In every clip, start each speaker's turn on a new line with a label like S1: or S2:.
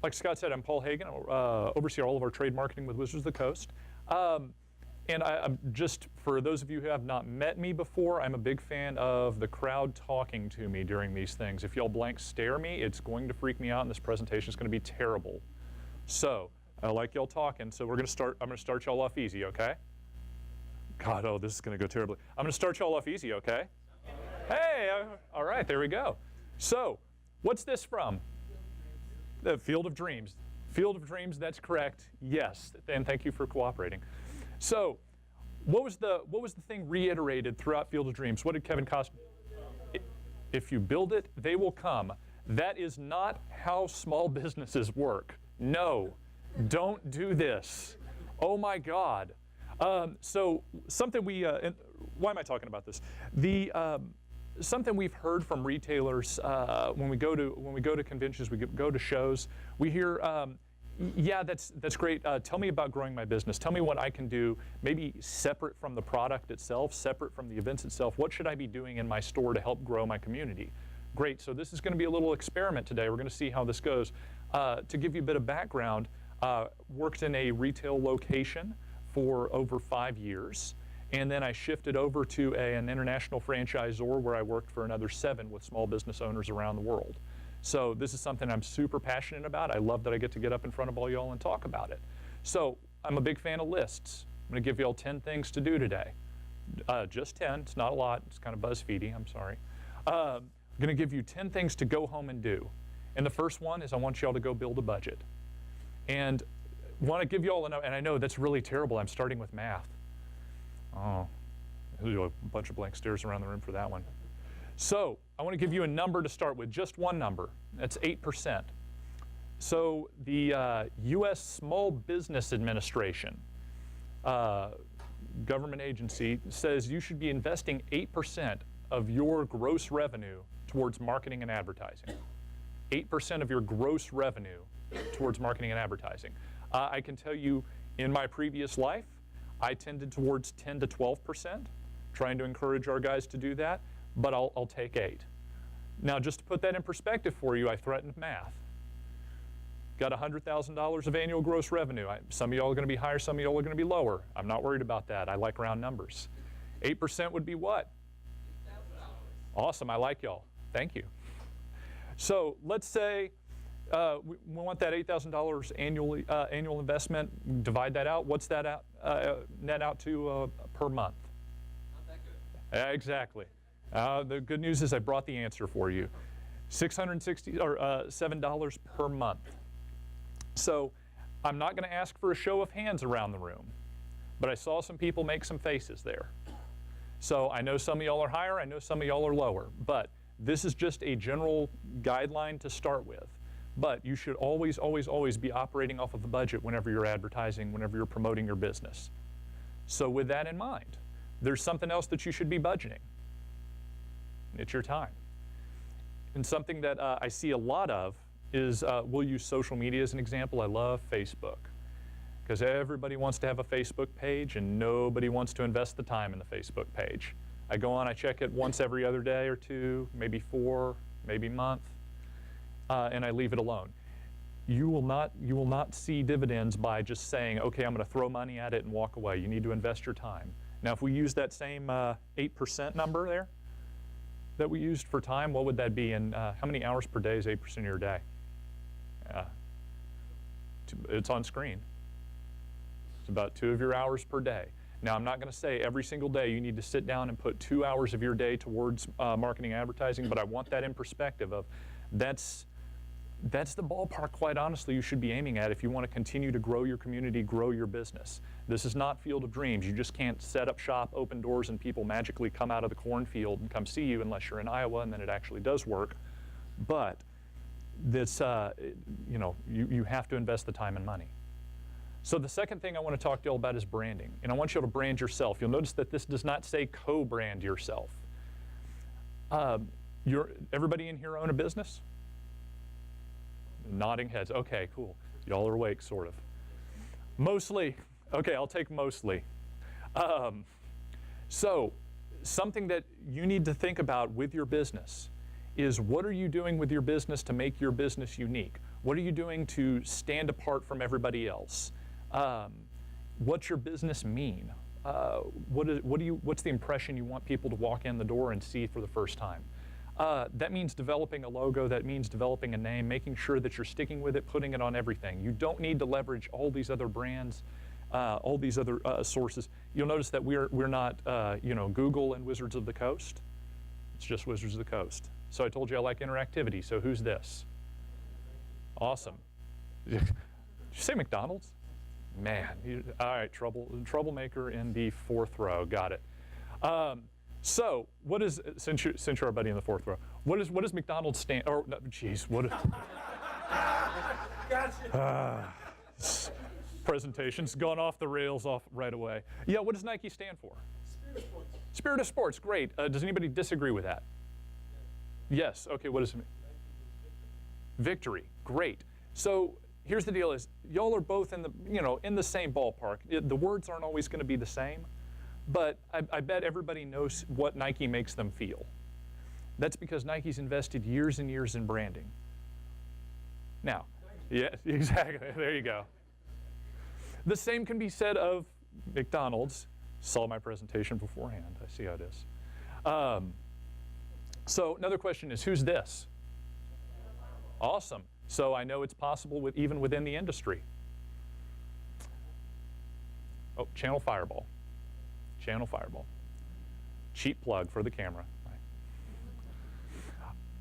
S1: Like Scott said, I'm Paul Hagan. I oversee all of our trade marketing with Wizards of the Coast. And I'm just, for those of you who have not met me before, I'm a big fan of the crowd talking to me during these things. If y'all blank stare me, it's going to freak me out, and this presentation is going to be terrible. So I like y'all talking, so we're going to start. I'm going to start y'all off easy, okay? God, oh, this is going to go terribly. I'm going to start y'all off easy, okay? Hey, all right, there we go. So, what's this from? The Field of Dreams. Field of Dreams, that's correct. Yes, and thank you for cooperating. So, what was the thing reiterated throughout Field of Dreams? What did Kevin Costner? If you build it, they will come. That is not how small businesses work. No, don't do this. Oh my God. So something why am I talking about this? Something we've heard from retailers when we go to conventions, we go to shows, we hear, yeah, that's great. Tell me about growing my business. Tell me what I can do, maybe separate from the product itself, separate from the events itself. What should I be doing in my store to help grow my community? Great. So this is going to be a little experiment today. We're going to see how this goes. To give you a bit of background, worked in a retail location for over 5 years. And then I shifted over to an international franchisor where I worked for another 7 with small business owners around the world. So this is something I'm super passionate about. I love that I get up in front of all y'all and talk about it. So I'm a big fan of lists. I'm going to give y'all 10 things to do today. Just 10. It's not a lot. It's kind of BuzzFeedy. I'm sorry. I'm going to give you 10 things to go home and do. And the first one is I want y'all to go build a budget. And I want to give y'all and I know that's really terrible. I'm starting with math. Oh, there's a bunch of blank stares around the room for that one. So I want to give you a number to start with, just one number. That's 8%. So the U.S. Small Business Administration, government agency, says you should be investing 8% of your gross revenue towards marketing and advertising. 8% of your gross revenue towards marketing and advertising. I can tell you in my previous life, I tended towards 10 to 12%, trying to encourage our guys to do that, but I'll take 8. Now, just to put that in perspective for you, I threatened math. Got $100,000 of annual gross revenue. Some of y'all are going to be higher, some of y'all are going to be lower. I'm not worried about that. I like round numbers. 8% would be what? Awesome, I like y'all. Thank you. So let's say we want that $8,000 annual investment. Divide that out. What's that net out to per month? Not that good. Exactly. The good news is I brought the answer for you. $7 per month. So I'm not going to ask for a show of hands around the room, but I saw some people make some faces there. So I know some of y'all are higher. I know some of y'all are lower. But this is just a general guideline to start with. But you should always, always, always be operating off of the budget whenever you're advertising, whenever you're promoting your business. So with that in mind, there's something else that you should be budgeting. It's your time. And something that I see a lot of is, we'll use social media as an example. I love Facebook, because everybody wants to have a Facebook page and nobody wants to invest the time in the Facebook page. I go on, I check it once every other day or 2, maybe 4, maybe a month. And I leave it alone. You will not see dividends by just saying, okay, I'm going to throw money at it and walk away. You need to invest your time. Now, if we use that same 8% number there that we used for time, what would that be? And how many hours per day is 8% of your day? It's on screen. It's about 2 of your hours per day. Now, I'm not going to say every single day you need to sit down and put 2 hours of your day towards marketing and advertising, but I want that in perspective of that's the ballpark, quite honestly, you should be aiming at if you want to continue to grow your community, grow your business. This is not Field of Dreams. You just can't set up shop, open doors, and people magically come out of the cornfield and come see you unless you're in Iowa, and then it actually does work. But this, you have to invest the time and money. So the second thing I want to talk to you all about is branding. And I want you all to brand yourself. You'll notice that this does not say co-brand yourself. Everybody in here own a business? Nodding heads. Okay, cool. Y'all are awake, sort of. Mostly. Okay, I'll take mostly. So something that you need to think about with your business is, what are you doing with your business to make your business unique? What are you doing to stand apart from everybody else? What's your business mean? What's the impression you want people to walk in the door and see for the first time? That means developing a logo, that means developing a name, making sure that you're sticking with it, putting it on everything. You don't need to leverage all these other brands, all these other sources. You'll notice that we're not Google and Wizards of the Coast. It's just Wizards of the Coast. So I told you I like interactivity, so who's this? Awesome. Did you say McDonald's? Man, all right, troublemaker in the fourth row, got it. So, what is, since you're our buddy in the fourth row, what does McDonald's stand, or, no, geez, what? Gotcha. Presentation's gone off the rails right away. Yeah, what does Nike stand for? Spirit of Sports. Spirit of Sports, great. Does anybody disagree with that? Yes, okay, what does it mean? Victory, great. So, here's the deal is, y'all are both in the same ballpark. The words aren't always going to be the same, but I bet everybody knows what Nike makes them feel. That's because Nike's invested years and years in branding. Now, yeah, exactly, there you go. The same can be said of McDonald's. Saw my presentation beforehand, I see how it is. So another question is, who's this? Awesome. So I know it's possible even within the industry. Oh, Channel Fireball. Channel Fireball. Cheap plug for the camera.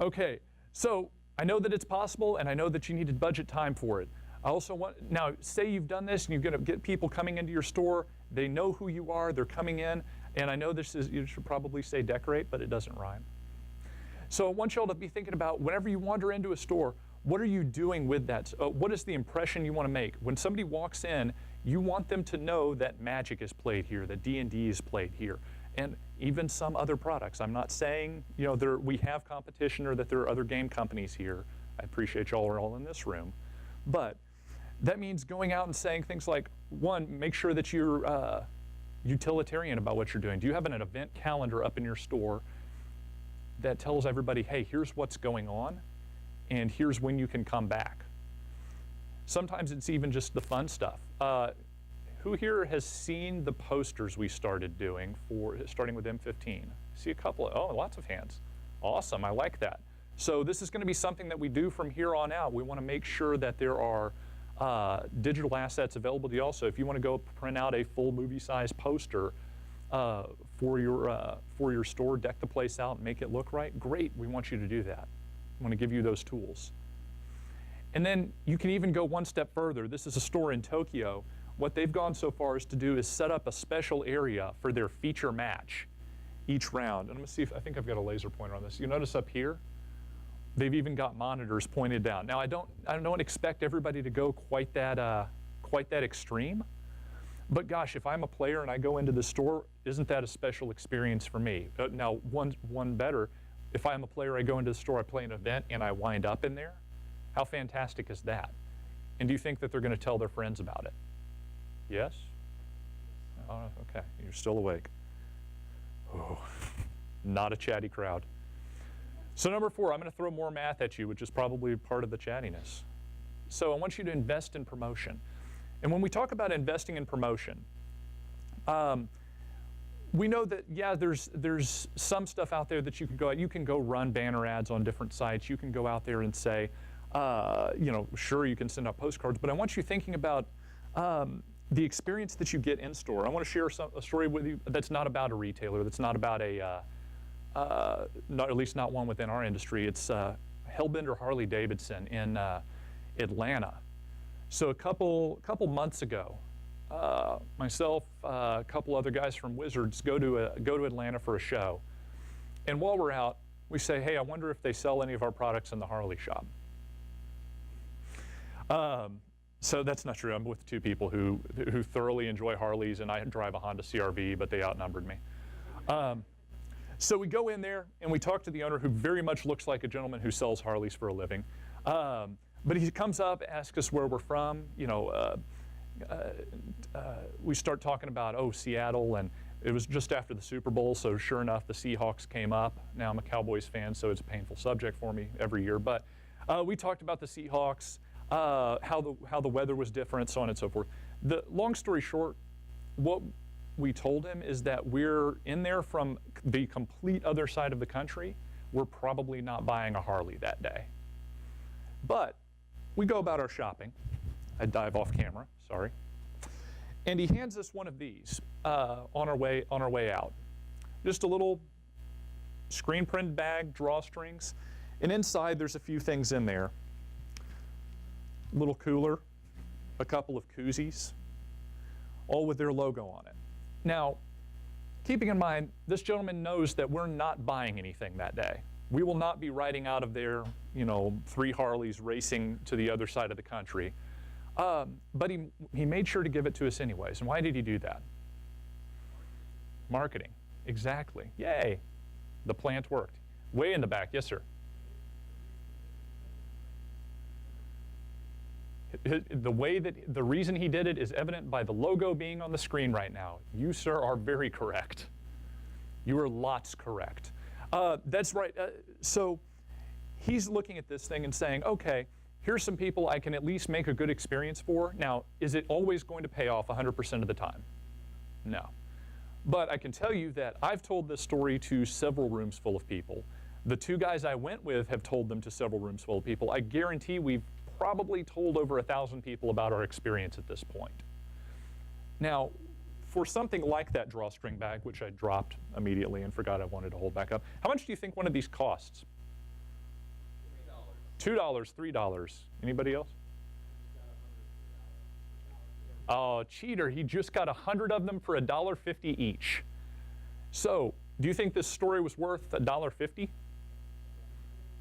S1: Okay, so I know that it's possible, and I know that you needed budget time for it. I also want, now say you've done this and you're gonna get people coming into your store, they know who you are, they're coming in, and I know this is, you should probably say decorate, but it doesn't rhyme. So I want y'all to be thinking about whenever you wander into a store, what are you doing with that? What is the impression you want to make? When somebody walks in, you want them to know that Magic is played here, that D&D is played here, and even some other products. I'm not saying we have competition or that there are other game companies here. I appreciate y'all are all in this room. But that means going out and saying things like, one, make sure that you're utilitarian about what you're doing. Do you have an event calendar up in your store that tells everybody, hey, here's what's going on, and here's when you can come back? Sometimes it's even just the fun stuff. Who here has seen the posters we started doing starting with M15? See a couple lots of hands. Awesome, I like that. So this is going to be something that we do from here on out. We want to make sure that there are digital assets available to you also. If you want to go print out a full movie-size poster for your store, deck the place out, and make it look right, great, we want you to do that. I want to give you those tools. And then you can even go one step further. This is a store in Tokyo. What they've gone so far as to do is set up a special area for their feature match each round. And I'm going to see if, I think I've got a laser pointer on this. You notice up here, they've even got monitors pointed down. Now I don't expect everybody to go quite that extreme, but gosh, if I'm a player and I go into the store, isn't that a special experience for me? Now one better, if I'm a player, I go into the store, I play an event, and I wind up in there, how fantastic is that? And do you think that they're going to tell their friends about it? Yes? Oh, okay, you're still awake. Oh, not a chatty crowd. So number 4, I'm going to throw more math at you, which is probably part of the chattiness. So I want you to invest in promotion. And when we talk about investing in promotion, we know that, yeah, there's some stuff out there that you can go run banner ads on different sites. You can go out there and say, sure, you can send out postcards, but I want you thinking about the experience that you get in store. I want to share a story with you that's not about a retailer, that's not about at least not one within our industry. It's Hellbender Harley-Davidson in Atlanta. So a couple months ago, myself, a couple other guys from Wizards go to Atlanta for a show. And while we're out, we say, hey, I wonder if they sell any of our products in the Harley shop. So that's not true. I'm with 2 people who thoroughly enjoy Harleys, and I drive a Honda CR-V, but they outnumbered me. So we go in there and we talk to the owner, who very much looks like a gentleman who sells Harleys for a living. But he comes up, asks us where we're from. We start talking about, Seattle, and it was just after the Super Bowl, so sure enough, the Seahawks came up. Now I'm a Cowboys fan, so it's a painful subject for me every year. But we talked about the Seahawks. how the weather was different, so on and so forth. The long story short, what we told him is that we're in there from the complete other side of the country. We're probably not buying a Harley that day. But we go about our shopping. I dive off camera, sorry. And he hands us one of these on our way out. Just a little screen print bag, drawstrings, and inside there's a few things in there. A little cooler, a couple of koozies, all with their logo on it. Now, keeping in mind, this gentleman knows that we're not buying anything that day. We will not be riding out of there, 3 Harleys racing to the other side of the country. But he made sure to give it to us anyways. And why did he do that? Marketing, exactly. Yay, the plant worked. Way in the back, yes, sir. The reason he did it is evident by the logo being on the screen right now. You, sir, are very correct. You are lots correct. That's right. So he's looking at this thing and saying, okay, here's some people I can at least make a good experience for. Now, is it always going to pay off 100% of the time? No. But I can tell you that I've told this story to several rooms full of people. The 2 guys I went with have told them to several rooms full of people. I guarantee we've probably told over 1,000 people about our experience at this point. Now, for something like that drawstring bag, which I dropped immediately and forgot I wanted to hold back up, how much do you think one of these costs? $2, $3. Anybody else? Oh, cheater, he just got 100 of them for $1.50 each. So, do you think this story was worth $1.50?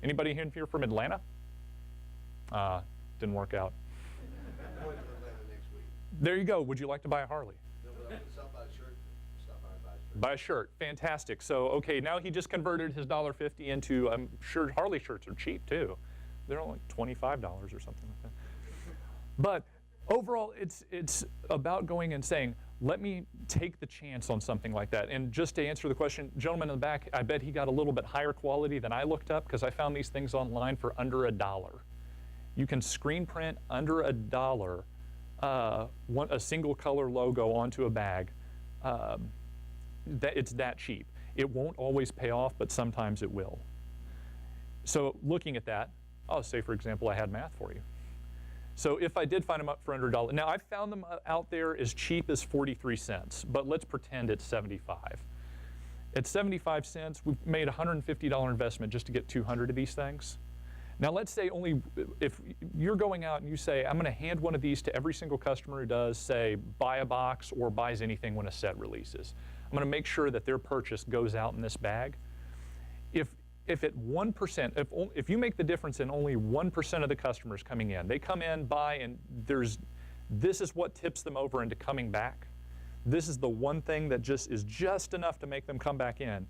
S1: Anybody in here from Atlanta? Didn't work out.
S2: I'm going to Atlanta next week.
S1: There you go. Would you like to buy a Harley?
S2: No, but I can stop by a shirt. Stop by and buy a shirt.
S1: Buy a shirt. Fantastic. So, okay, now he just converted his $1.50 into, I'm sure Harley shirts are cheap too. They're only $25 or something like that. But overall, it's about going and saying, let me take the chance on something like that. And just to answer the question, gentleman in the back, I bet he got a little bit higher quality than I looked up because I found these things online for under $1. You can screen print under $1 a single color logo onto a bag. It's that cheap. It won't always pay off, but sometimes it will. So looking at that, I'll say, for example, I had math for you. So if I did find them up for under $1, now I've found them out there as cheap as 43 cents, but let's pretend it's 75. At 75 cents, we've made a $150 investment just to get 200 of these things. Now let's say if you're going out and you say, I'm going to hand one of these to every single customer who does, say, buy a box or buys anything when a set releases. I'm going to make sure that their purchase goes out in this bag. If at 1%, if you make the difference in only 1% of the customers coming in, they come in, buy, and this is what tips them over into coming back. This is the one thing that is just enough to make them come back in.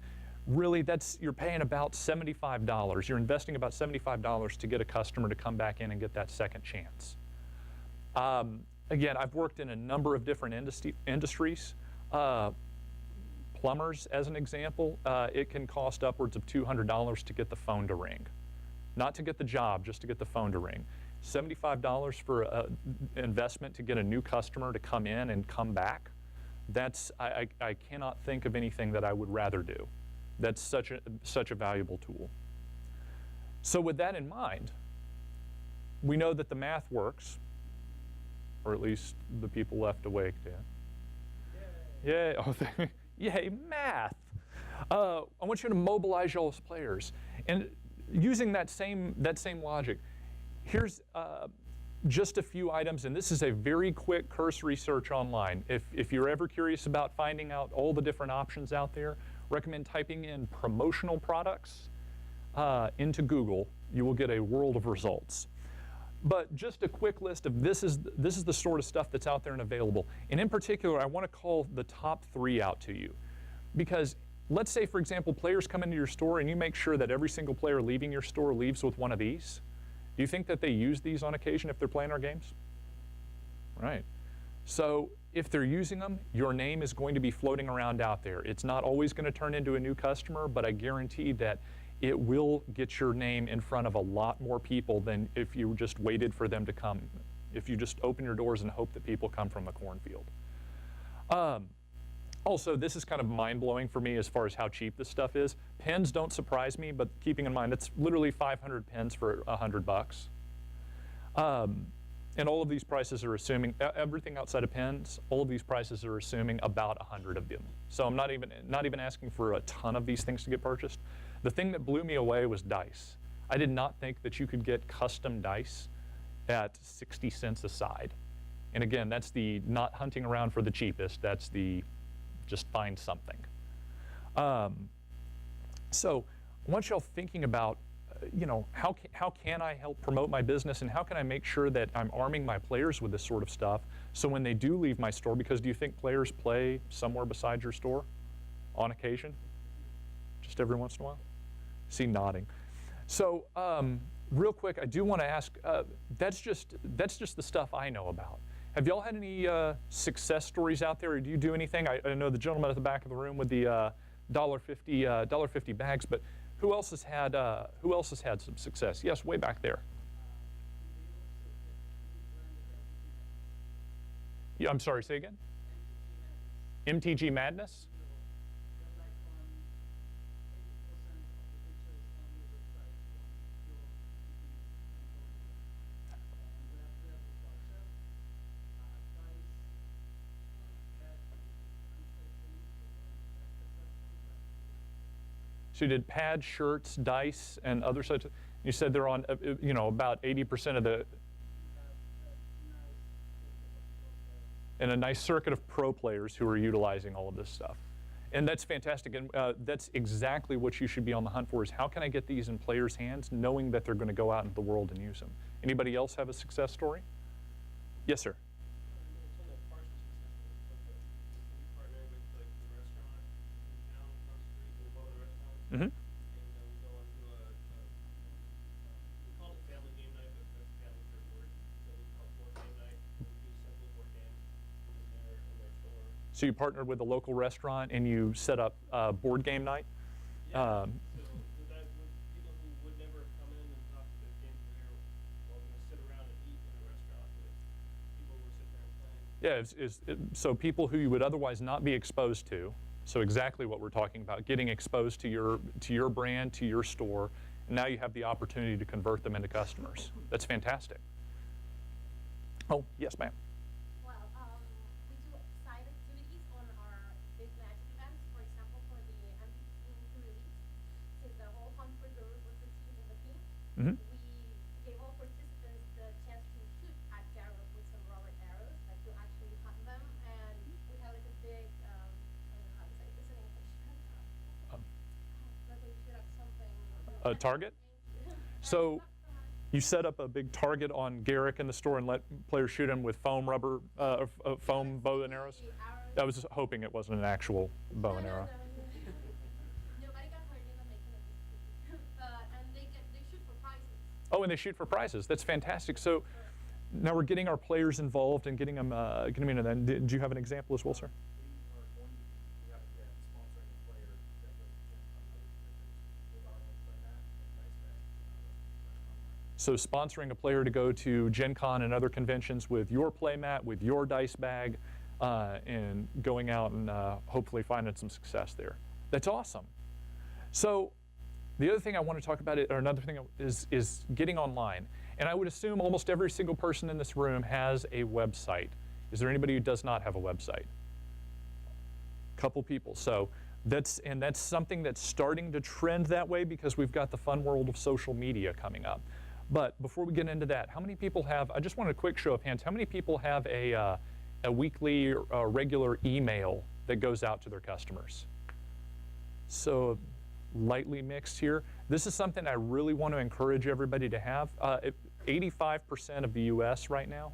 S1: Really, you're paying about $75. You're investing about $75 to get a customer to come back in and get that second chance. Again, I've worked in a number of different industries. Plumbers, as an example, it can cost upwards of $200 to get the phone to ring. Not to get the job, just to get the phone to ring. $75 for an investment to get a new customer to come in and come back. I cannot think of anything that I would rather do. That's such a valuable tool. So with that in mind, we know that the math works, or at least the people left awake did. Yay! Oh, yay, math! I want you to mobilize y'all as players. And using that same logic, here's just a few items, and this is a very quick cursory search online. If you're ever curious about finding out all the different options out there, recommend typing in promotional products into Google. You will get a world of results. But just a quick list of this is the sort of stuff that's out there and available. And in particular, I want to call the top 3 out to you. Because let's say, for example, players come into your store and you make sure that every single player leaving your store leaves with one of these. Do you think that they use these on occasion if they're playing our games? Right. So if they're using them, your name is going to be floating around out there. It's not always going to turn into a new customer, but I guarantee that it will get your name in front of a lot more people than if you just waited for them to come. If you just open your doors and hope that people come from a cornfield. Also, this is kind of mind-blowing for me as far as how cheap this stuff is. Pens don't surprise me, but keeping in mind it's literally 500 pens for $100. And all of these prices are assuming, everything outside of pens, all of these prices are assuming about 100 of them. So I'm not even asking for a ton of these things to get purchased. The thing that blew me away was dice. I did not think that you could get custom dice at 60 cents a side. And again, that's the not hunting around for the cheapest, that's the just find something. So I want y'all thinking about, how can I help promote my business, and how can I make sure that I'm arming my players with this sort of stuff so when they do leave my store, because do you think players play somewhere besides your store on occasion? Just every once in a while? See nodding. So real quick, I do want to ask, that's just the stuff I know about. Have y'all had any success stories out there, or do you do anything? I know the gentleman at the back of the room with the $1.50 bags, but who else has had some success? Yes, way back there. Yeah, I'm sorry, say again? MTG Madness? So you did pads, shirts, dice, and other such. You said they're on, about 80% of the, and a nice circuit of pro players who are utilizing all of this stuff. And that's fantastic, and that's exactly what you should be on the hunt for, is how can I get these in players' hands, knowing that they're going to go out into the world and use them. Anybody else have a success story? Yes, sir. Mm-hmm.
S3: And we go on to we call it family game night, but that's a family favorite word. So we call it board game night. We do simple board games in their store.
S1: So you partnered with a local restaurant and you set up board game night?
S3: Yeah. So that with people who would never have come in and talk to the game player, well, we're going to sit around and eat in a restaurant with people who are sitting there and playing.
S1: Yeah, so people who you would otherwise not be exposed to. So exactly what we're talking about, getting exposed to your brand, to your store, and now you have the opportunity to convert them into customers. That's fantastic. Oh, yes, ma'am.
S4: Well, we do side activities on our big magic events. For example, for the MP15 release, since the whole hunt for gurus was the team in the team,
S1: Mm-hmm.
S4: we gave all participants the chance to shoot at Garrow with some rubber arrows, like to actually hunt them, and we had like a big, I don't know how to say this in English. Like when you shoot at something.
S1: A target? So you set up a big target on Garrick in the store and let players shoot him with foam foam bow and arrows? I was just hoping it wasn't an actual bow and arrow.
S4: Nobody got hurt in the making of this movie. And they shoot for prizes.
S1: Oh, and they shoot for prizes. That's fantastic. So now we're getting our players involved and getting them into that. Did you have an example as well, sir?
S2: We haven't yet sponsoring a player that goes to GenCon with our own format and dice bag.
S1: So sponsoring a player to go to GenCon and other conventions with your playmat, with your dice bag, and going out and hopefully finding some success there. That's awesome. So the other thing I want to talk about, or another thing is getting online. And I would assume almost every single person in this room has a website. Is there anybody who does not have a website? Couple people. So that's something that's starting to trend that way because we've got the fun world of social media coming up. But before we get into that, how many people have, I just want a quick show of hands, how many people have a weekly or regular email that goes out to their customers? So lightly mixed here. This is something I really want to encourage everybody to have. 85% of the US right now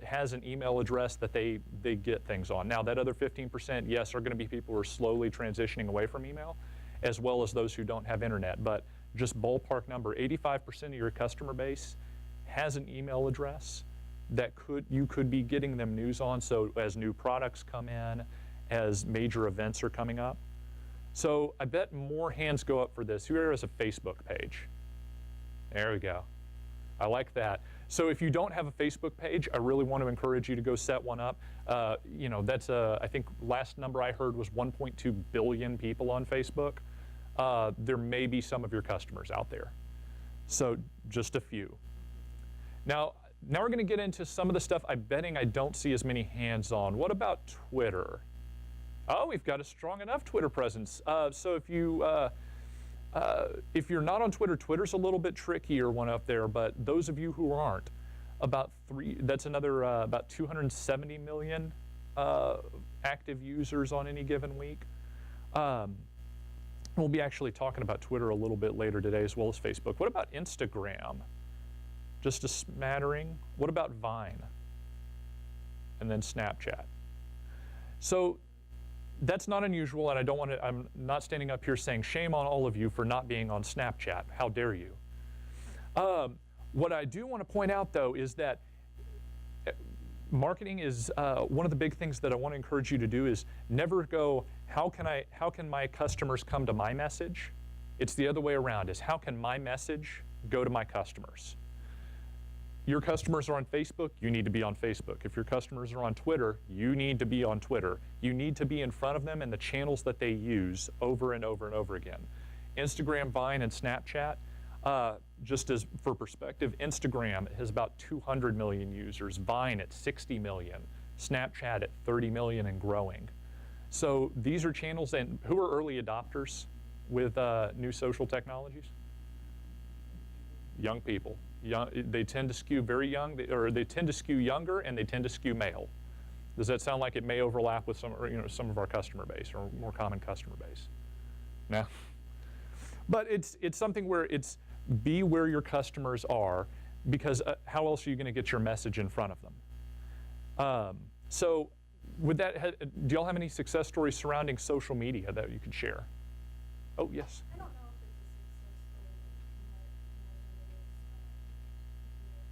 S1: has an email address that they get things on. Now that other 15%, yes, are going to be people who are slowly transitioning away from email, as well as those who don't have internet. But just ballpark number, 85% of your customer base has an email address that you could be getting them news on. So as new products come in, as major events are coming up. So I bet more hands go up for this. Who here has a Facebook page? There we go. I like that. So if you don't have a Facebook page, I really want to encourage you to go set one up. You know, that's I think last number I heard was 1.2 billion people on Facebook. There may be some of your customers out there. So just a few. Now we're going to get into some of the stuff I'm betting I don't see as many hands on. What about Twitter? Oh, we've got a strong enough Twitter presence. So if you're not on Twitter, Twitter's a little bit trickier one up there, but those of you who aren't, that's another about 270 million active users on any given week. We'll be actually talking about Twitter a little bit later today as well as Facebook. What about Instagram? Just a smattering. What about Vine? And then Snapchat. So that's not unusual, and I'm not standing up here saying shame on all of you for not being on Snapchat. How dare you? What I do want to point out, though, is that marketing is one of the big things that I want to encourage you to do is never go, how can my customers come to my message? It's the other way around, is how can my message go to my customers? Your customers are on Facebook, you need to be on Facebook. If your customers are on Twitter, you need to be on Twitter. You need to be in front of them in the channels that they use over and over and over again. Instagram, Vine, and Snapchat, just as for perspective, Instagram has about 200 million users, Vine at 60 million, Snapchat at 30 million and growing. So these are channels, and who are early adopters with new social technologies? Young people. They tend to skew very young, or they tend to skew younger, and they tend to skew male. Does that sound like it may overlap with some of our customer base, or more common customer base? No. But it's something where it's be where your customers are, because how else are you going to get your message in front of them? So with that, do y'all have any success stories surrounding social media that you could share? Oh, yes.
S4: I don't know if it's a success story in my opinion.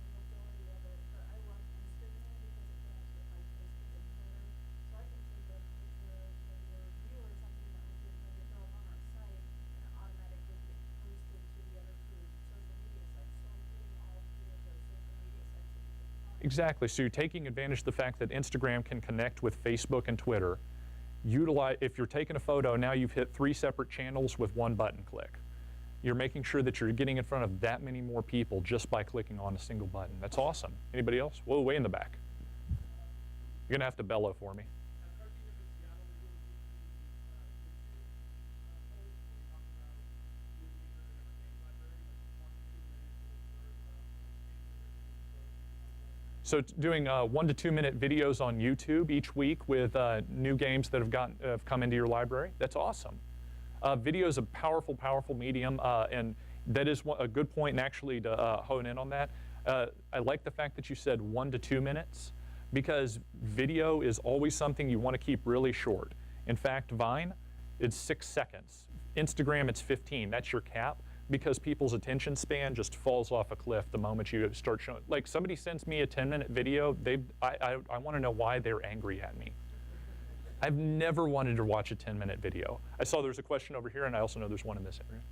S4: The majority of it, but I love Instagram because it connects with my Facebook and Twitter. So I can take a picture of maybe a review or something that we did maybe throw up on our site, and it automatically gets posted to the other two social media sites. So I'm hitting all three of those social media sites at the same time.
S1: Exactly. So you're taking advantage of the fact that Instagram can connect with Facebook and Twitter. If you're taking a photo, now you've hit 3 separate channels with 1 button click. You're making sure that you're getting in front of that many more people just by clicking on a single button. That's awesome. Anybody else? Whoa, way in the back. You're going to have to bellow for me. So doing 1 to 2 minute videos on YouTube each week with new games that have come into your library. That's awesome. Video is a powerful, powerful medium, and that is a good point, and actually to hone in on that. I like the fact that you said 1 to 2 minutes, because video is always something you want to keep really short. In fact, Vine, it's 6 seconds. Instagram, it's 15. That's your cap, because people's attention span just falls off a cliff the moment you start showing. Like, somebody sends me a 10-minute video, I want to know why they're angry at me. I've never wanted to watch a 10-minute video. I saw there's a question over here, and I also know there's one in this area.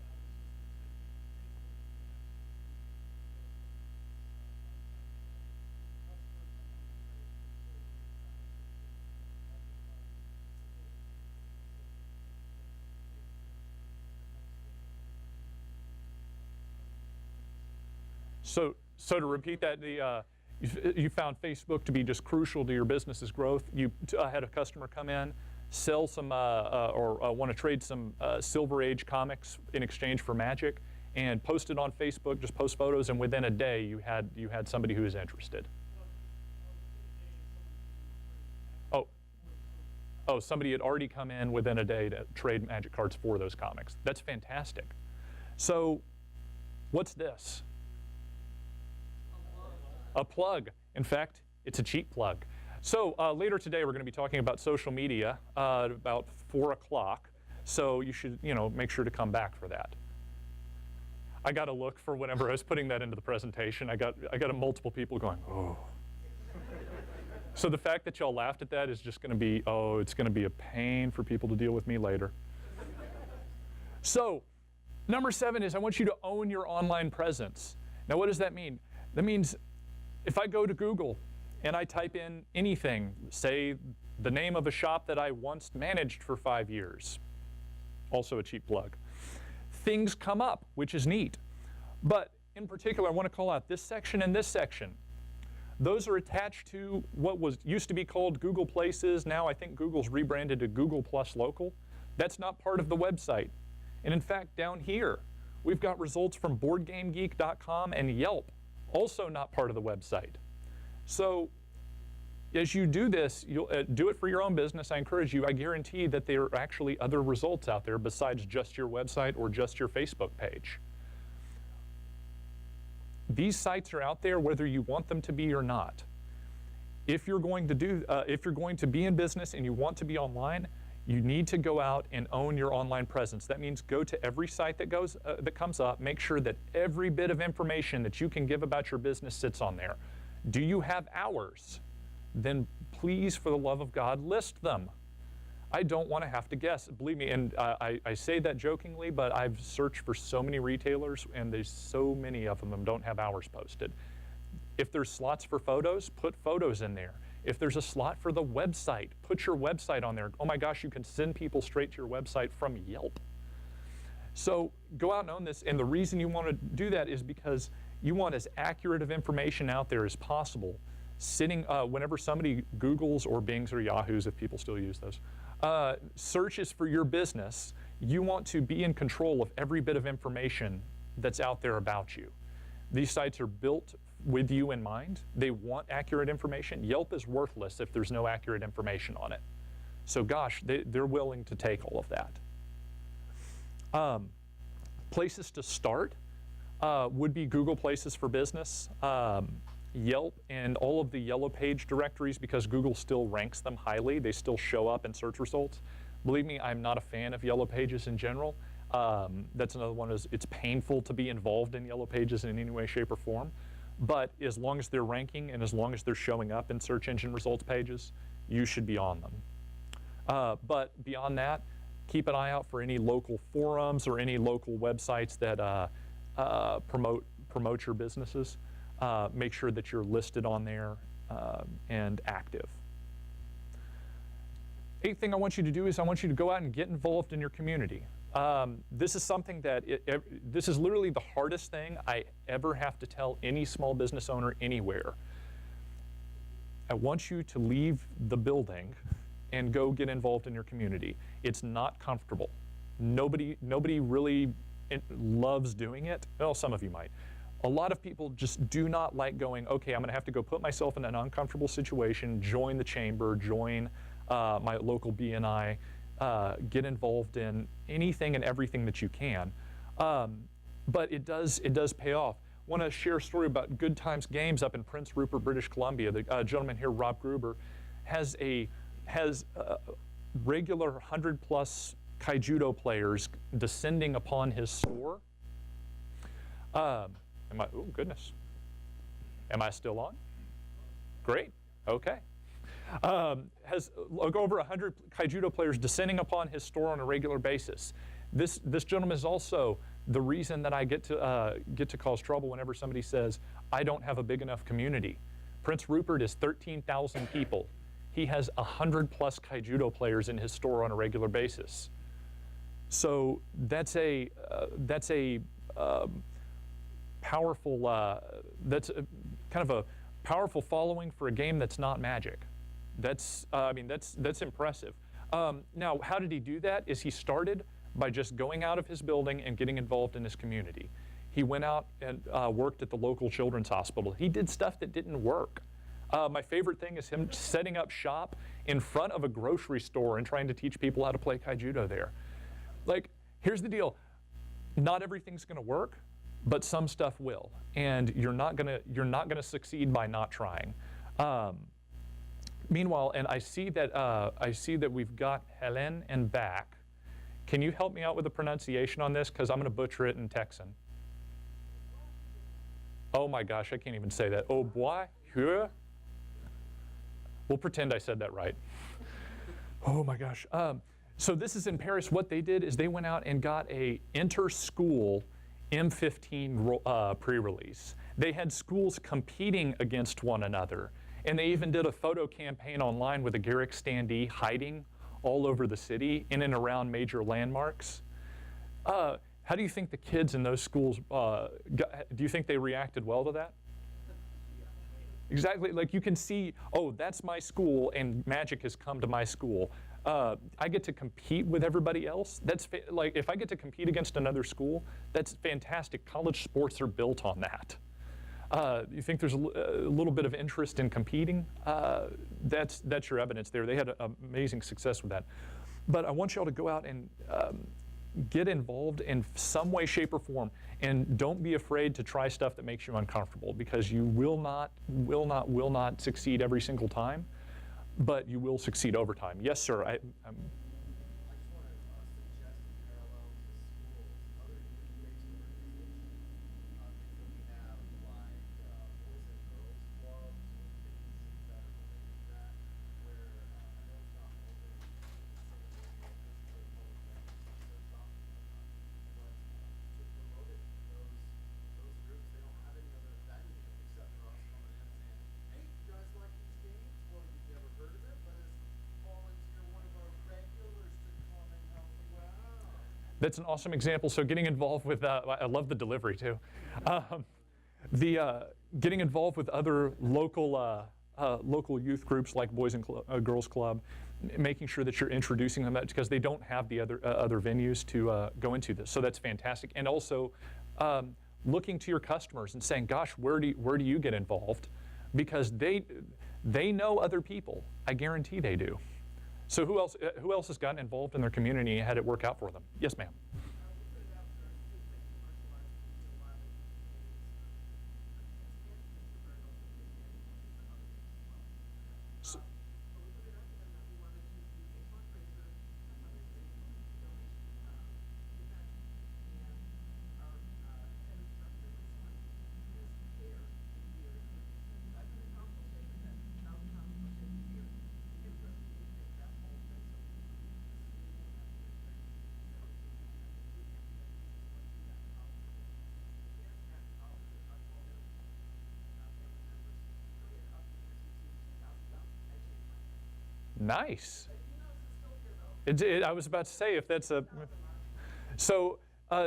S1: So to repeat that, you found Facebook to be just crucial to your business's growth. You had a customer come in, sell some or want to trade some Silver Age comics in exchange for Magic, and post it on Facebook. Just post photos, and within a day, you had somebody who is interested. Oh, somebody had already come in within a day to trade Magic cards for those comics. That's fantastic. So, what's this? A plug. In fact, it's a cheap plug. So later today, we're going to be talking about social media at about 4 o'clock. So you should, make sure to come back for that. I got a look for whenever I was putting that into the presentation. I got multiple people going, oh. So the fact that y'all laughed at that is just going to be, it's going to be a pain for people to deal with me later. So, number 7 is I want you to own your online presence. Now, what does that mean? That means if I go to Google and I type in anything, say the name of a shop that I once managed for 5 years, also a cheap plug, things come up, which is neat. But in particular, I want to call out this section and this section. Those are attached to what used to be called Google Places. Now I think Google's rebranded to Google Plus Local. That's not part of the website. And in fact, down here, we've got results from BoardGameGeek.com and Yelp, also not part of the website. So as you do this, you'll do it for your own business. I encourage you. I guarantee that there are actually other results out there besides just your website or just your Facebook page. These sites are out there whether you want them to be or not. If you're going to be in business and you want to be online, you need to go out and own your online presence. That means go to every site that comes up. Make sure that every bit of information that you can give about your business sits on there. Do you have hours? Then please, for the love of God, list them. I don't want to have to guess. Believe me, and I say that jokingly, but I've searched for so many retailers, and there's so many of them don't have hours posted. If there's slots for photos, put photos in there. If there's a slot for the website, put your website on there. Oh my gosh, you can send people straight to your website from Yelp. So go out and own this, and the reason you want to do that is because you want as accurate of information out there as possible. Whenever somebody Googles or Bings or Yahoos, if people still use those, searches for your business, you want to be in control of every bit of information that's out there about you. These sites are built with you in mind. They want accurate information. Yelp is worthless if there's no accurate information on it. So gosh, they're willing to take all of that. Places to start would be Google Places for Business, Yelp, and all of the Yellow Page directories, because Google still ranks them highly. They still show up in search results. Believe me, I'm not a fan of Yellow Pages in general. That's another one. It's painful to be involved in Yellow Pages in any way, shape, or form. But as long as they're ranking and as long as they're showing up in search engine results pages, you should be on them. But beyond that, keep an eye out for any local forums or any local websites that promote your businesses. Make sure that you're listed on there and active. 8th thing I want you to do is I want you to go out and get involved in your community. This is something that, this is literally the hardest thing I ever have to tell any small business owner anywhere. I want you to leave the building and go get involved in your community. It's not comfortable. Nobody really loves doing it. Well, some of you might. A lot of people just do not like going, okay, I'm going to have to go put myself in an uncomfortable situation, join the chamber, join my local BNI, get involved in anything and everything that you can. But it does pay off. I want to share a story about Good Times Games up in Prince Rupert, British Columbia. The gentleman here, Rob Gruber, has regular 100+ Kaijudo players descending upon his store. Oh goodness. Am I still on? Great, okay. Has over 100 Kaijudo players descending upon his store on a regular basis. This gentleman is also the reason that I get to cause trouble whenever somebody says, I don't have a big enough community. Prince Rupert is 13,000 people. He has 100+ Kaijudo players in his store on a regular basis. So that's a powerful, that's kind of a powerful following for a game that's not Magic. That's impressive. Now, how did he do that? Is he started by just going out of his building and getting involved in his community. He went out and worked at the local children's hospital. He did stuff that didn't work. My favorite thing is him setting up shop in front of a grocery store and trying to teach people how to play Kaijudo there. Like, here's the deal. Not everything's going to work, but some stuff will, and you're not gonna succeed by not trying. Meanwhile, and I see that we've got Helen and back. Can you help me out with the pronunciation on this? Because I'm going to butcher it in Texan. Oh my gosh, I can't even say that. Au bois, hue. We'll pretend I said that right. Oh my gosh. So this is in Paris. What they did is they went out and got a inter-school M15 pre-release. They had schools competing against one another. And they even did a photo campaign online with a Garrick standee hiding all over the city in and around major landmarks. How do you think the kids in those schools, do you think they reacted well to that? Exactly, like you can see, oh, that's my school and magic has come to my school. I get to compete with everybody else. That's like, if I get to compete against another school, that's fantastic. College sports are built on that. You think there's a little bit of interest in competing? That's your evidence there. They had amazing success with that. But I want y'all to go out and get involved in some way, shape, or form, and don't be afraid to try stuff that makes you uncomfortable, because you will not succeed every single time, but you will succeed over time. Yes, sir.
S2: I just want to suggest a parallel to schools, other youth-based organizations. So we have like Boys and Girls Clubs or things that are related to that, where I know it's not open in the same way as other public venues, so shops and whatnot, but to promote it in those groups, they don't have any other venue except for us coming in and saying, hey, you guys like these games? Well, you've never heard of it, let us volunteer one of our regulars to come and help you out.
S1: That's an awesome example. So getting involved with, I love the delivery too. Getting involved with other local youth groups like Boys and Girls Club, making sure that you're introducing them, because they don't have the other venues to go into this. So that's fantastic. And also looking to your customers and saying, gosh, where do you get involved? Because they know other people. I guarantee they do. So who else has gotten involved in their community and had it work out for them? Yes, ma'am. Nice. I was about to say, if that's a... So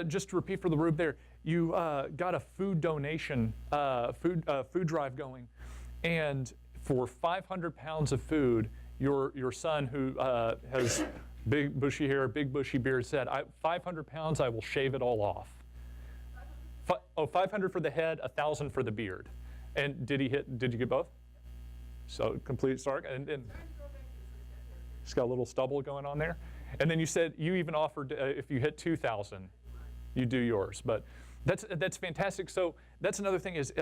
S1: just to repeat for the room there, you got a food donation, food drive going, and for 500 pounds of food, your son, who has big bushy hair, big bushy beard, said, 500 pounds, I will shave it all off. 500 for the head, 1,000 for the beard. And did you get both? So complete, sorry, and it's got a little stubble going on there. And then you said you even offered if you hit 2,000, you do yours. But that's fantastic. So that's another thing is,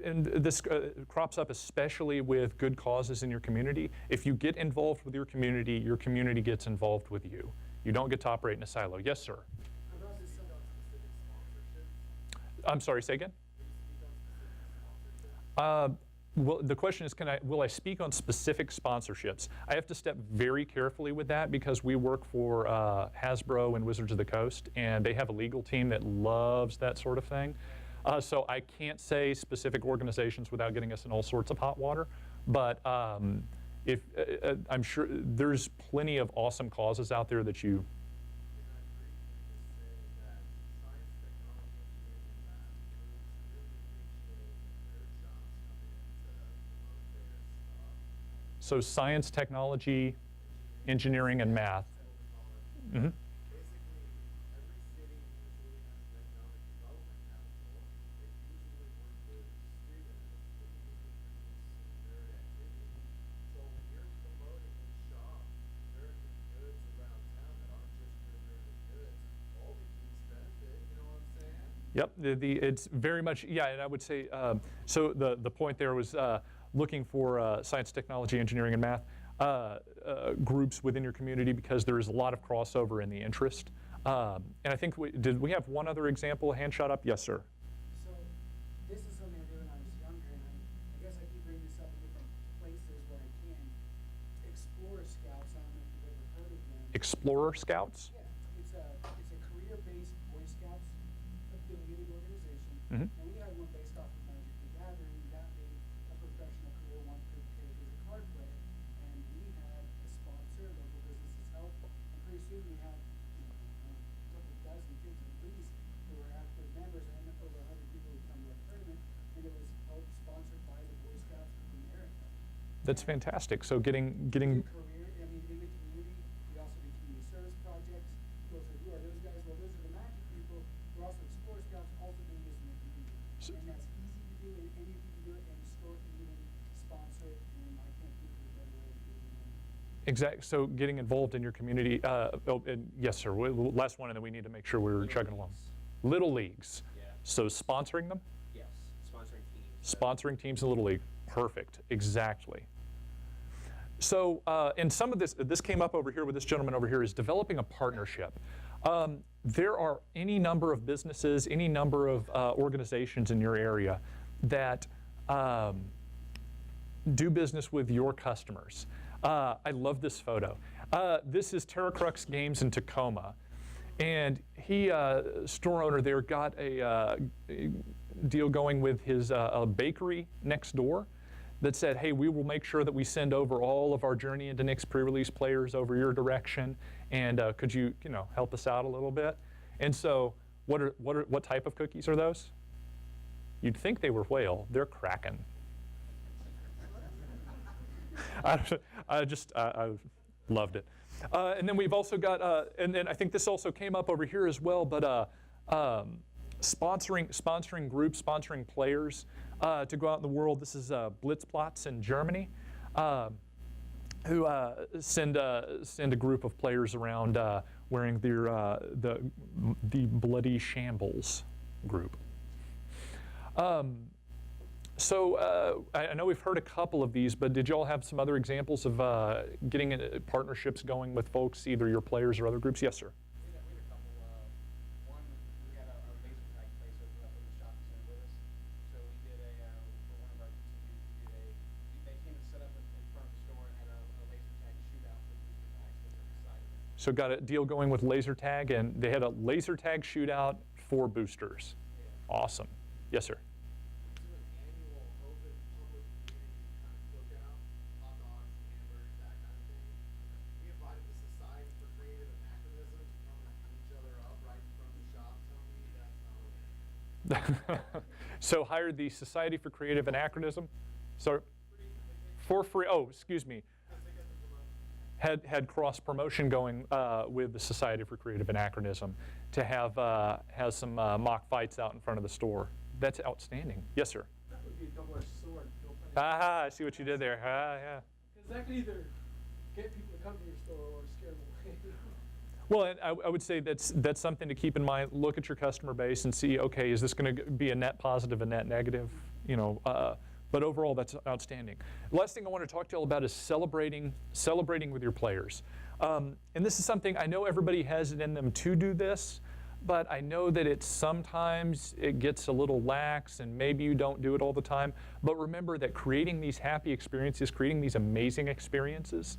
S1: and this crops up especially with good causes in your community. If you get involved with your community gets involved with you. You don't get to operate in a silo. Yes, sir. I'm sorry, say again? Well, the question is, will I speak on specific sponsorships? I have to step very carefully with that because we work for Hasbro and Wizards of the Coast, and they have a legal team that loves that sort of thing. So I can't say specific organizations without getting us in all sorts of hot water. But if I'm sure there's plenty of awesome causes out there that you. So science, technology, engineering, and math. Mm-hmm. Yep, it's very much, yeah, and I would say, so the point there was looking for science, technology, engineering, and math groups within your community because there is a lot of crossover in the interest. And I think, did we have one other example, hand shot up? Yes, sir.
S5: So this is something I did when I was younger, and I guess I keep bringing this up in different places where I can. Explorer Scouts, I don't know if you've ever
S1: Explorer Scouts?
S5: Yeah, it's a career-based Boy Scouts affiliated organization,
S1: Mhm.
S5: and we had one based off of Magic the Gathering that made a professional career one could take as a card player, and we had a sponsor, local businesses help, and pretty soon we had a couple dozen kids at least who were active members, and over 100 people who come to our tournament, and it was all sponsored by the Boy Scouts of America.
S1: That's fantastic. So getting
S5: Career, I mean, in the community, we also do community service projects. People say, who are those guys? Well, those are the Magic people. We're also Explorer Scouts, also doing this in the community. And that's easy to do, and any of you can do it, any store can even sponsor it, and I can't think of a better way of doing it.
S1: exact. So getting involved in your community. And yes, sir. Last one, and then we need to make sure we're chugging along. Little leagues.
S3: Yeah.
S1: So sponsoring them,
S3: Yes. Sponsoring teams.
S1: sponsoring teams in Little League. Perfect. Exactly. So, and some of this came up over here with this gentleman over here, is developing a partnership. There are any number of businesses, any number of organizations in your area that do business with your customers. I love this photo. This is Terracrux Games in Tacoma. And he, store owner there, got a deal going with his a bakery next door that said, hey, we will make sure that we send over all of our Journey into Nyx pre-release players over your direction, and could you, help us out a little bit? And so, what type of cookies are those? You'd think they were whale. They're Kraken. I loved it. And then we've also got, and then I think this also came up over here as well, but sponsoring groups, sponsoring players to go out in the world. This is Blitzplatz in Germany, who send a group of players around wearing the Bloody Shambles group. So I know we've heard a couple of these, but did y'all have some other examples of getting partnerships going with folks, either your players or other groups? Yes, sir.
S2: We had a couple. One, we had a laser tag place open up in the shopping center with us. So we did for one of our TCUs, they came and set up in front of the store and had a laser tag shootout with booster tags that were inside of it.
S1: So got a deal going with laser tag, and they had a laser tag shootout for boosters.
S2: Yeah.
S1: Awesome. Yes, sir.
S2: Do an annual open public community kind of cookout, hot dogs, hamburgers, that kind of thing. We invited the Society for Creative Anachronism to come and eat each other up right in front of the shop. Tell me that's not okay.
S1: So hired the Society for Creative Anachronism. So for free. Oh, excuse me. Had cross promotion going with the Society for Creative Anachronism to have some mock fights out in front of the store. That's outstanding. Yes, sir.
S5: That would be a double-edged sword.
S1: Ah, I see what you did there. Ah, yeah.
S5: Because that could either get people to come to your store or scare them away.
S1: Well, and I would say that's something to keep in mind. Look at your customer base and see, okay, is this going to be a net positive, a net negative? But overall, that's outstanding. The last thing I want to talk to you all about is celebrating with your players. And this is something I know everybody has it in them to do this, but I know that sometimes it gets a little lax and maybe you don't do it all the time. But remember that creating these happy experiences, creating these amazing experiences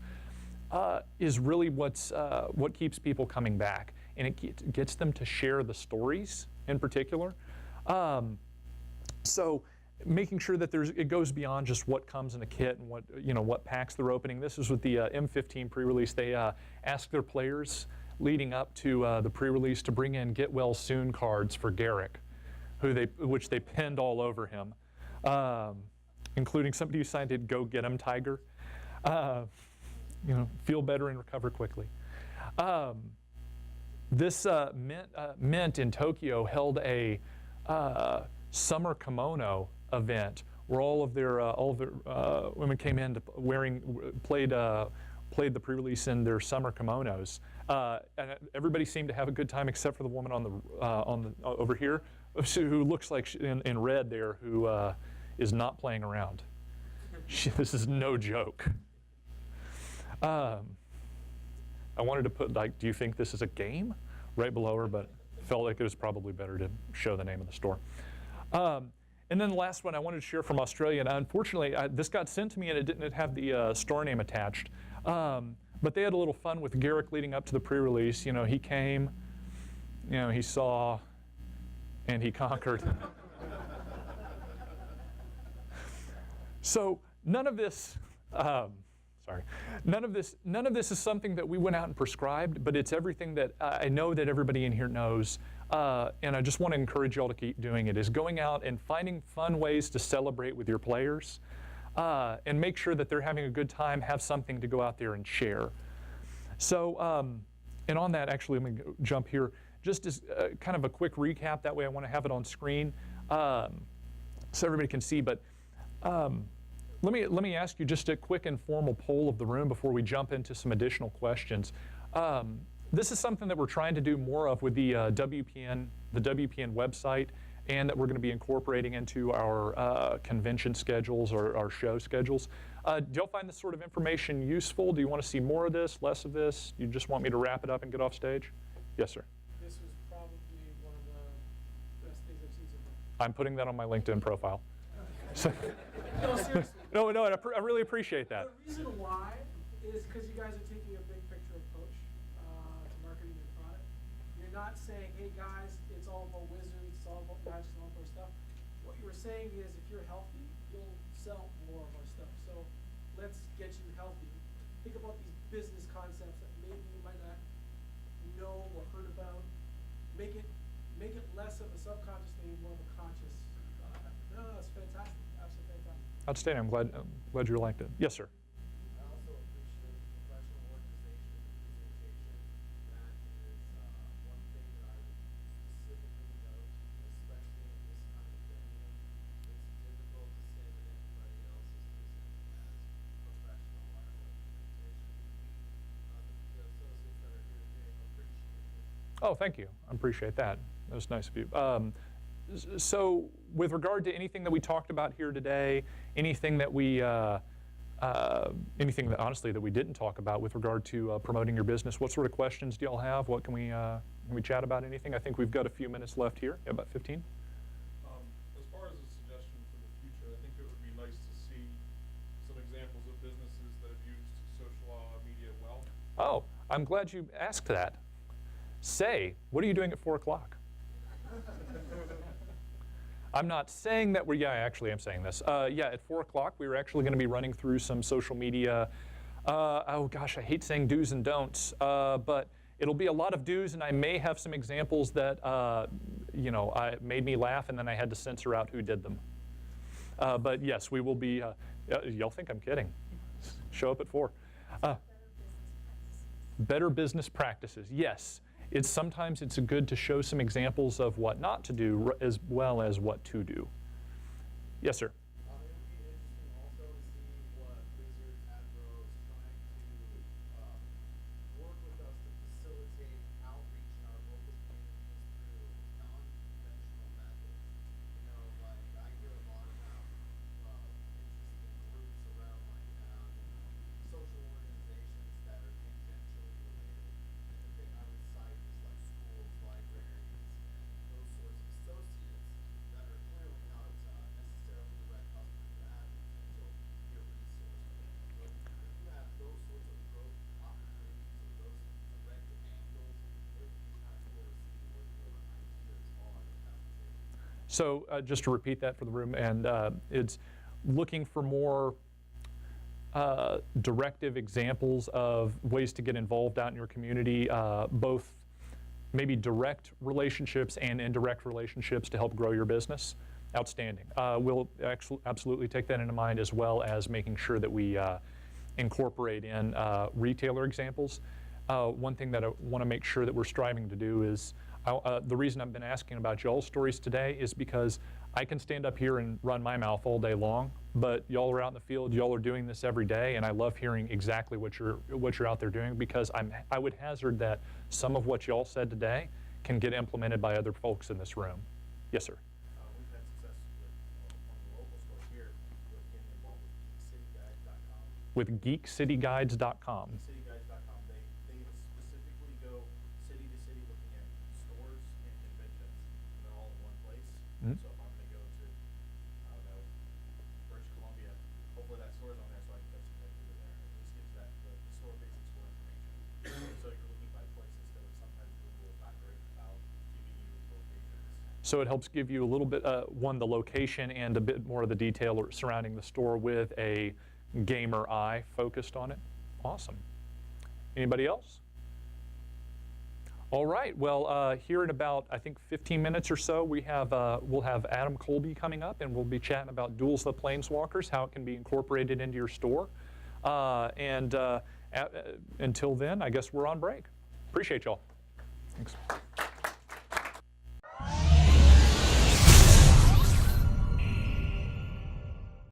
S1: is really what keeps people coming back. And it gets them to share the stories in particular. So making sure that it goes beyond just what comes in a kit and what packs they're opening. This is with the M15 pre-release. They asked their players leading up to the pre-release to bring in Get Well Soon cards for Garrick, which they pinned all over him, including somebody who signed it, "Go Get 'em, Tiger." Feel better and recover quickly. This Mint in Tokyo held a summer kimono event where all of their women came in to played the pre-release in their summer kimonos, and everybody seemed to have a good time except for the woman on the over here, who looks like in red there, who is not playing around. This is no joke. I wanted to put do you think this is a game, right below her, but felt like it was probably better to show the name of the store. And then the last one I wanted to share from Australia, and unfortunately this got sent to me and it didn't have the store name attached. But they had a little fun with Garrick leading up to the pre-release. You know, he came, you know, he saw, and he conquered. So none of this, none of this is something that we went out and prescribed, but it's everything that I know that everybody in here knows, and I just want to encourage y'all to keep doing it, is going out and finding fun ways to celebrate with your players, and make sure that they're having a good time, have something to go out there and share. So, and on that, actually, let me jump here, just as kind of a quick recap, that way I want to have it on screen, so everybody can see, but let me ask you just a quick informal poll of the room before we jump into some additional questions. This is something that we're trying to do more of with the WPN website, and that we're going to be incorporating into our convention schedules or our show schedules. Do y'all find this sort of information useful? Do you want to see more of this, less of this? You just want me to wrap it up and get off stage? Yes, sir.
S6: This was probably one of the best things I've seen so far.
S1: I'm putting that on my LinkedIn profile. So,
S6: No, seriously.
S1: no, I really appreciate that.
S6: The reason why is because you guys are taking a big picture approach to marketing your product. You're not saying, hey guys, it's all about wizards, it's all about magic, and all that stuff. What you were saying is, if you're healthy, you'll sell more of our stuff. So let's get you healthy. Think about these business concepts that maybe you might not know or heard about. Make it less of a subconscious thing, more of a conscious. No, it's fantastic. Absolutely fantastic.
S1: Outstanding. I'm glad you liked it. Yes, sir.
S2: I also appreciate professional organization and presentation. That is one thing that I would specifically note, especially in this kind of venue. It's difficult to say that anybody else is presenting as professional at a presentation. The associates that are here today appreciate it.
S1: Oh, thank you. I appreciate that. That was nice of you. So with regard to anything that we talked about here today, anything that honestly that we didn't talk about with regard to promoting your business, what sort of questions do y'all have? What can we chat about? Anything? I think we've got a few minutes left here. Yeah, about 15.
S7: As far as a suggestion for the future, I think it would be nice to see some examples of businesses that have used social media well.
S1: Oh, I'm glad you asked that. Say, what are you doing at 4 o'clock? I'm not saying that I actually am saying this. Yeah, at 4 o'clock, we were actually going to be running through some social media. Oh gosh, I hate saying do's and don'ts, but it'll be a lot of do's, and I may have some examples that, made me laugh, and then I had to censor out who did them. But yes, we will be, y'all think I'm kidding. Show up at 4. Better business practices, yes. Sometimes it's good to show some examples of what not to do as well as what to do. Yes, sir.
S2: It would be interesting also to see what Wizards Admiral is trying to work with us to facilitate outreach in our local communities through non-conventional methods. You know, like I hear a lot about interesting groups around my town, social organizations that are tangentially related. And the thing I would cite is like schools, libraries, and those sorts of associates that are clearly not necessarily direct customers that have the potential to be a resource for them. But if you have those sorts of growth opportunities or those direct angles, it would be kind of cool to see what your ideas are at that table.
S1: So just to repeat that for the room, and it's looking for more directive examples of ways to get involved out in your community, both maybe direct relationships and indirect relationships to help grow your business. Outstanding. We'll absolutely take that into mind, as well as making sure that we incorporate in retailer examples. One thing that I want to make sure that we're striving to do is, the reason I've been asking about y'all's stories today is because I can stand up here and run my mouth all day long, but y'all are out in the field, y'all are doing this every day, and I love hearing exactly what you're out there doing, because I would hazard that some of what y'all said today can get implemented by other folks in this room. Yes, sir.
S2: We've had success with one of the local stores here with getting involved with geekcityguides.com.
S1: With geekcityguides.com.
S2: Geekcityguides.com. They specifically go city to city looking at stores and conventions. And they're all in one place.
S1: Mhm.
S2: So if I'm going to go to, I don't know, British Columbia, hopefully that store's on there so I can get some things over there. At least gives that the store basic store information.
S1: So it helps give you a little bit, one, the location and a bit more of the detail surrounding the store with a gamer eye focused on it. Awesome. Anybody else? All right, well, here in about, I think, 15 minutes or so, we'll have Adam Colby coming up, and we'll be chatting about Duels of the Planeswalkers, how it can be incorporated into your store. Until then, I guess we're on break. Appreciate y'all. Thanks.